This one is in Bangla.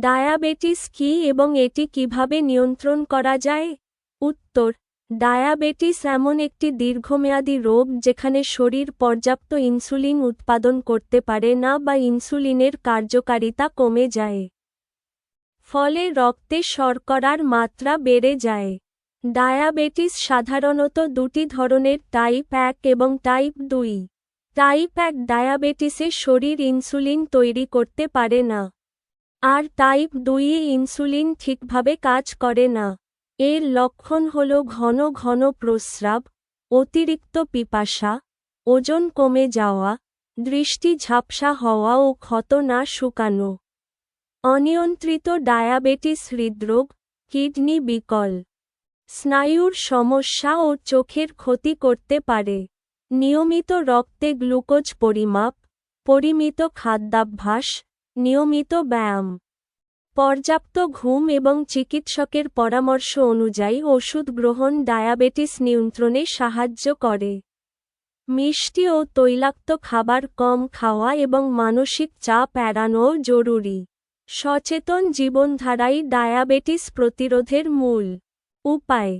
ডায়াবেটিস কী এবং এটি কিভাবে নিয়ন্ত্রণ করা যায়? উত্তর: ডায়াবেটিস এমন একটি দীর্ঘমেয়াদী রোগ যেখানে শরীর পর্যাপ্ত ইনসুলিন উৎপাদন করতে পারে না বা ইনসুলিনের কার্যকারিতা কমে যায়। ফলে রক্তে শর্করার মাত্রা বেড়ে যায়। ডায়াবেটিস সাধারণত দুটি ধরনের, টাইপ 1 এবং টাইপ 2। টাইপ 1 ডায়াবেটিসে শরীর ইনসুলিন তৈরি করতে পারে না। আর টাইপ 2 ইনসুলিন ঠিকভাবে কাজ করে না। এর লক্ষণ হল ঘন ঘন প্রস্রাব, অতিরিক্ত পিপাসা, ওজন কমে যাওয়া, দৃষ্টি ঝাপসা হওয়া ও ক্ষত না শুকানো। অনিয়ন্ত্রিত ডায়াবেটিস হৃদরোগ, কিডনি বিকল, স্নায়ুর সমস্যা ও চোখের ক্ষতি করতে পারে। নিয়মিত রক্তে গ্লুকোজ পরিমাপ, পরিমিত খাদ্যাভ্যাস, নিয়মিত ব্যায়াম, পর্যাপ্ত ঘুম এবং চিকিৎসকের পরামর্শ অনুযায়ী ওষুধ গ্রহণ ডায়াবেটিস নিয়ন্ত্রণে সাহায্য করে। মিষ্টি ও তৈলাক্ত খাবার কম খাওয়া এবং মানসিক চাপ এড়ানোও জরুরি। সচেতন জীবনধারাই ডায়াবেটিস প্রতিরোধের মূল উপায়।